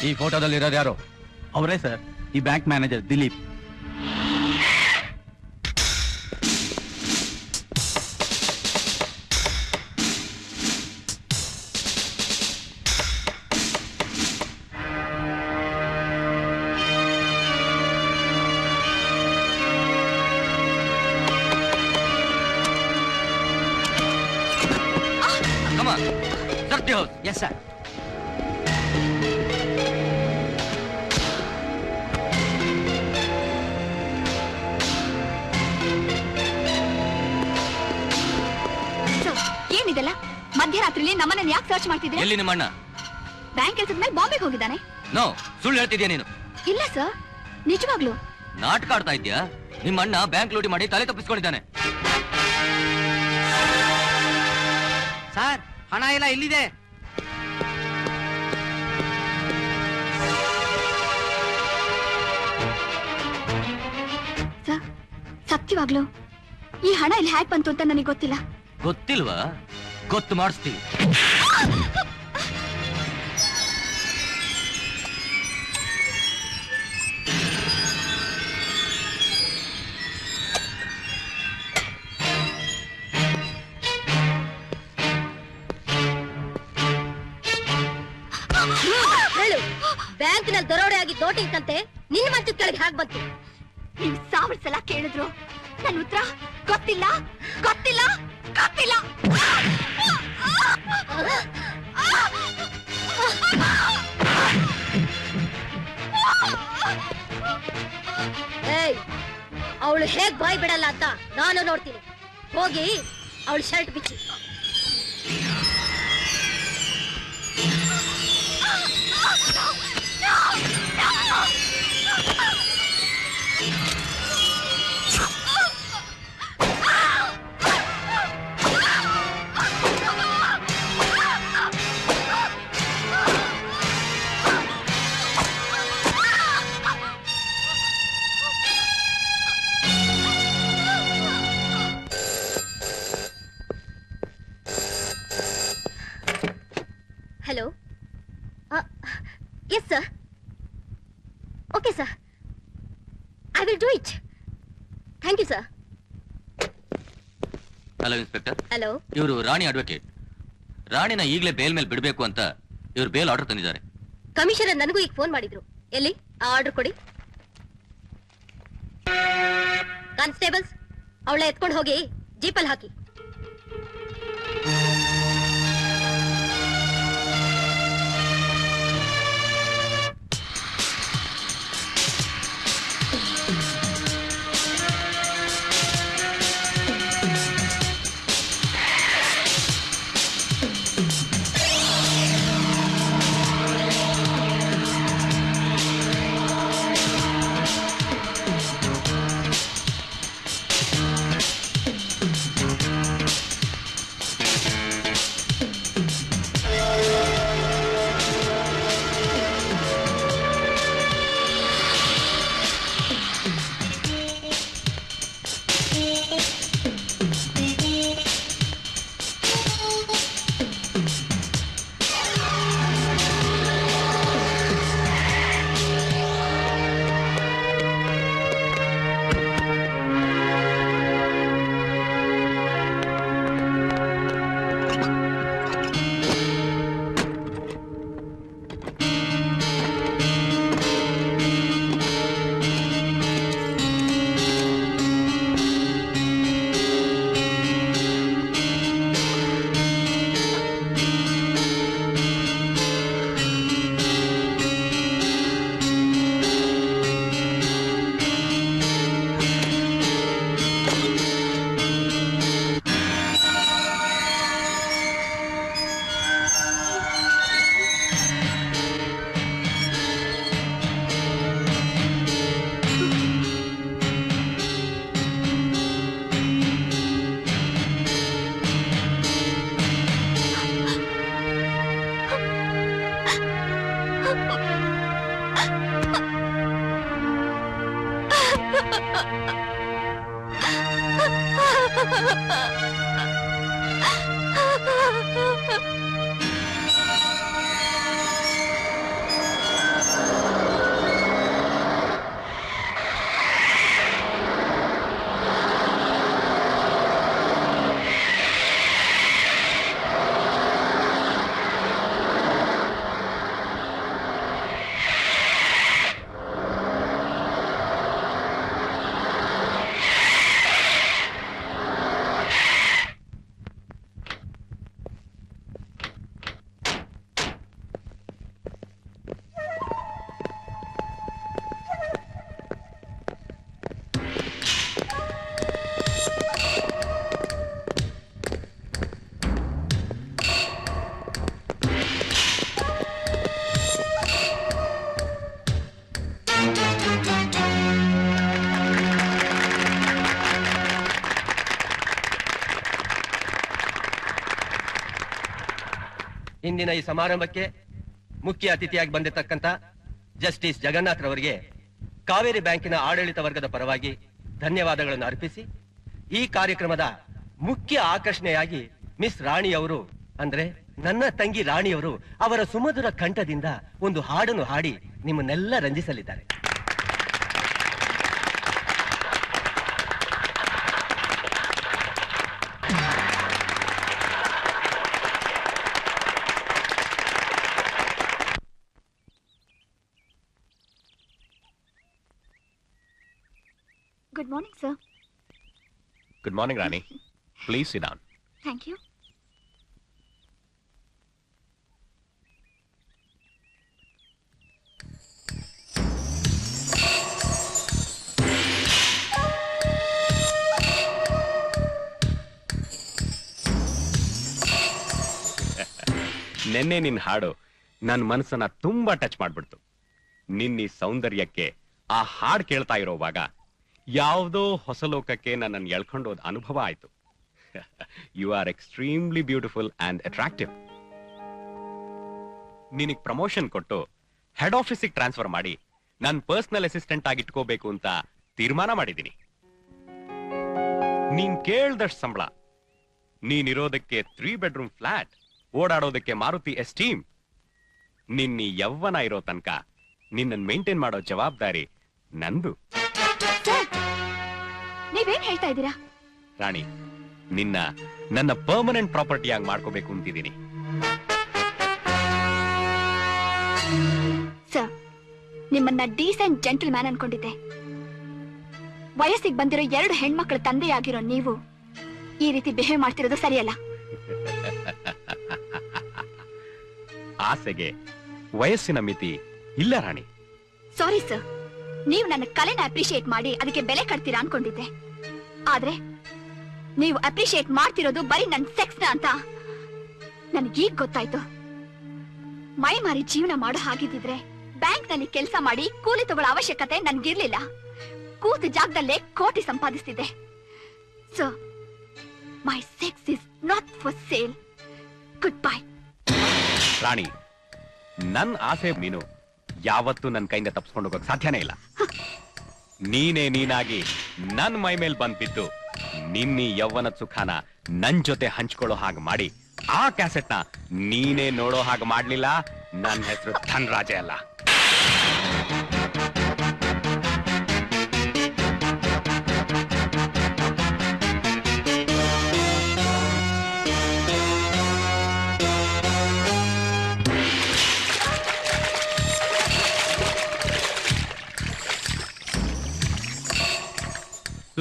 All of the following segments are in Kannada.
ಈ ಫೋಟೋದಲ್ಲಿ ಇರೋದು ಯಾರು? ಅವರೇ ಸರ್, ಈ bank manager Dilip. Search the house. Yes, sir. ಏನಿದೆಲ್ಲ ಮಧ್ಯರಾತ್ರಿಲಿ ನಮ್ಮನ್ನ ಯಾಕೆ ಸರ್ಚ್ ಮಾಡ್ತಿದ್ದೀರಾ? ಎಲ್ಲಿ ನಿಮ್ಮ ಅಣ್ಣ? ಬ್ಯಾಂಕ್ ಕೆಲಸದ ಮೇಲೆ ಬಾಂಬೆಗೆ ಹೋಗಿದ್ದಾನೆ. ನೋ, ಸುಳ್ಳು ಹೇಳ್ತಿದ್ಯಾ ನೀನು? ಇಲ್ಲ ಸರ್, ನಿಜವಾಗ್ಲು. ನಾಟಕ ಆಡ್ತಾ ಇದ್ಯಾ? ನಿಮ್ಮ ಅಣ್ಣ ಬ್ಯಾಂಕ್ ಲೂಟಿ ಮಾಡಿ ತಲೆ ತಪ್ಪಿಸ್ಕೊಂಡಿದ್ದಾನೆ. ಸರ್, ಹಣ ಎಲ್ಲ ಇಲ್ಲಿದೆ. ಸರ್, ಸತ್ಯವಾಗ್ಲು ಈ ಹಣ ಇಲ್ಲಿ ಹ್ಯಾಕ್ ಬಂತು ಅಂತ ನನಗೆ ಗೊತ್ತಿಲ್ಲ. ಗೊತ್ತಿಲ್ವಾ? ಗೊತ್ತು ಮಾಡಿಸ್ತೀವಿ. ಹೇಳು, ಬ್ಯಾಂಕ್ ನಲ್ಲಿ ದರೋಡೆ ಆಗಿ ದೋಟಿಂಕಂತೆ ನಿನ್ನ ಮಂಚದ ಕೆಳಗೆ ಹಾಗೆ ಬಂತು. ನೀವು 1000 ಸಲ ಕೇಳಿದ್ರು ನನ್ನ ಉತ್ತರ ಗೊತ್ತಿಲ್ಲ ಗೊತ್ತಿಲ್ಲ ಗೊತ್ತಿಲ್ಲ. ಅವಳು ಹೇಗ್ ಬಾಯ್ ಬಿಡಲ್ಲ ಅಂತ ನಾನು ನೋಡ್ತೀನಿ. ಹೋಗಿ ಅವಳು ಶರ್ಟ್ ಬಿಚ್ಚಿ. Hello. Yes, sir. Okay, sir. I will do it. Thank you, sir. Hello inspector. Hello. ಇವರು ರಾಣಿ ಅಡ್ವೊಕೇಟ್. ರಾಣಿನ ಈಗಲೇ ಬೇಲ್ ಮೇಲೆ ಬಿಡಬೇಕು ಅಂತ ಇವರು ಬೇಲ್ ಆರ್ಡರ್ ತಂದಿದ್ದಾರೆ. ಕಮಿಷನರ್ ನನಗೂ ಈಗ ಫೋನ್ ಮಾಡಿದ್ರು. ಎಲ್ಲಿ ಆ ಆರ್ಡರ್ ಕೊಡಿ. ಕಾನ್ಸ್ಟೇಬಲ್ಸ್, ಅವಳ ಎತ್ಕೊಂಡು ಹೋಗಿ ಜೀಪಲ್ಲಿ ಹಾಕಿ. ಇಂದಿನ ಈ ಸಮಾರಂಭಕ್ಕೆ ಮುಖ್ಯ ಅತಿಥಿಯಾಗಿ ಬಂದಿರತಕ್ಕಂತ ಜಸ್ಟಿಸ್ ಜಗನ್ನಾಥ್ ರವರಿಗೆ ಕಾವೇರಿ ಬ್ಯಾಂಕಿನ ಆಡಳಿತ ವರ್ಗದ ಪರವಾಗಿ ಧನ್ಯವಾದಗಳನ್ನು ಅರ್ಪಿಸಿ, ಈ ಕಾರ್ಯಕ್ರಮದ ಮುಖ್ಯ ಆಕರ್ಷಣೆಯಾಗಿ ಮಿಸ್ ರಾಣಿಯವರು ಅಂದ್ರೆ ನನ್ನ ತಂಗಿ ರಾಣಿಯವರು ಅವರ ಸುಮಧುರ ಕಂಠದಿಂದ ಒಂದು ಹಾಡನ್ನು ಹಾಡಿ ನಿಮ್ಮನ್ನೆಲ್ಲ ರಂಜಿಸಲಿದ್ದಾರೆ. Good morning sir. Good morning, Rani. Please sit down. Thank you. ನೆನ್ನೆ ನಿನ್ ಹಾಡು ನನ್ನ ಮನಸ್ಸನ್ನ ತುಂಬಾ ಟಚ್ ಮಾಡ್ಬಿಡ್ತು. ನಿನ್ನ ಸೌಂದರ್ಯಕ್ಕೆ ಆ ಹಾಡ್ ಕೇಳ್ತಾ ಇರೋವಾಗ ಯಾವುದೋ ಹೊಸ ಲೋಕಕ್ಕೆ ನನ್ನನ್ನು ಎಳ್ಕೊಂಡೋದ ಅನುಭವ ಆಯ್ತು. You are extremely beautiful and attractive. ನಿನಗ್ ಪ್ರಮೋಷನ್ ಕೊಟ್ಟು ಹೆಡ್ ಆಫೀಸಿಗೆ ಟ್ರಾನ್ಸ್ಫರ್ ಮಾಡಿ ನನ್ನ ಪರ್ಸನಲ್ ಅಸಿಸ್ಟೆಂಟ್ ಆಗಿ ಇಟ್ಕೋಬೇಕು ಅಂತ ತೀರ್ಮಾನ ಮಾಡಿದ್ದೀನಿ. ನೀನ್ ಕೇಳ್ದಷ್ಟು ಸಂಬಳ, ನೀನಿರೋದಕ್ಕೆ 3 bedroom ಫ್ಲಾಟ್, ಓಡಾಡೋದಕ್ಕೆ ಮಾರುತಿ ಎಸ್ಟೀಮ್, ನಿನ್ನ ಯವ್ವನ ಇರೋ ತನಕ ನಿನ್ನನ್ನು ಮೇಂಟೈನ್ ಮಾಡೋ ಜವಾಬ್ದಾರಿ ನಂದು. ನೀವೇನ್ ಹೇಳ್ತಾ ಇದ್ದೀರಾ? ರಾಣಿ, ನನ್ನ ಪರ್ಮನೆಂಟ್ ಪ್ರಾಪರ್ಟಿಯಾಗಿ ಮಾಡ್ಕೋಬೇಕು ಅಂತಿದ್ದೀನಿ. ಸರ್, ನಿಮ್ಮನ್ನ ಡೀಸೆಂಟ್ ಜೆಂಟಲ್ ಮ್ಯಾನ್ ಅನ್ಕೊಂಡಿದ್ದೆ. ವಯಸ್ಸಿಗೆ ಬಂದಿರೋ 2 ಹೆಣ್ಮಕ್ಳ ತಂದೆಯಾಗಿರೋ ನೀವು ಈ ರೀತಿ ಬಿಹೇವ್ ಮಾಡ್ತಿರೋದು ಸರಿಯಲ್ಲ. ಆಸೆಗೆ ವಯಸ್ಸಿನ ಮಿತಿ ಇಲ್ಲ ರಾಣಿ. ಸಾರಿ ಸರ್, ನೀವು ನನ್ನ ಕಲೆನ ಅಪ್ರಿಶಿಯೇಟ್ ಮಾಡಿ ಅದಕ್ಕೆ ಬೆಲೆ ಕಟ್ತೀರಾ ಅನ್ಕೊಂಡಿದ್ದೆ. ಆದ್ರೆ ನೀವು ಅಪ್ರಿಶಿಯೇಟ್ ಮಾಡ್ತಿರೋದು ಬರೀ ನನ್ನ ಸೆಕ್ಸ್ನ ಅಂತ ನನಗೀಗ ಗೊತ್ತಾಯ್ತು. ಮೈ ಮಾರಿ ಜೀವನ ಮಾಡೋ ಹಾಗಿದ್ದಿದ್ರೆ ಬ್ಯಾಂಕ್ ನಲ್ಲಿ ಕೆಲಸ ಮಾಡಿ ಕೂಲಿ ತಗೊಳ್ಳೋ ಅವಶ್ಯಕತೆ ನನ್ಗಿರ್ಲಿಲ್ಲ. ಕೂತ ಜಾಗದಲ್ಲೇ ಕೋಟಿ ಸಂಪಾದಿಸ್ತಿದ್ದೆ. So my sex is not for sale. Goodbye. Rani, ನನ್ನ ಆಸೆ ನೀನು ಯಾವತ್ತೂ ನನ್ನ ಕೈಯಿಂದ ತಪ್ಪಿಸ್ಕೊಂಡು ಹೋಗಕ್ ಸಾಧ್ಯನೇ ಇಲ್ಲ. ನೀನೇ ನೀನಾಗಿ ನನ್ ಮೈ ಮೇಲೆ ಬಂದ್ಬಿದ್ದು ನಿನ್ನ ಯೌವನ ಸುಖಾನ ನನ್ ಜೊತೆ ಹಂಚ್ಕೊಳ್ಳೋ ಹಾಗೆ ಮಾಡಿ ಆ ಕ್ಯಾಸೆಟ್ನ ನೀನೇ ನೋಡೋ ಹಾಗೆ ಮಾಡ್ಲಿಲ್ಲ, ನನ್ನ ಹೆಸರು ಧನ್ರಾಜೆ ಅಲ್ಲ.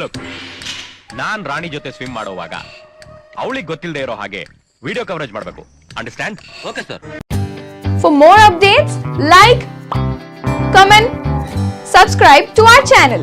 ಲುಕ್, ನಾನ್ ರಾಣಿ ಜೊತೆ ಸ್ವಿಮ್ ಮಾಡೋವಾಗ ಅವಳಿಗೆ ಗೊತ್ತಿಲ್ಲದೆ ಇರೋ ಹಾಗೆ ವಿಡಿಯೋ ಕವರೇಜ್ ಮಾಡಬೇಕು. Understand? Okay sir. For more updates, like, comment, subscribe to our channel.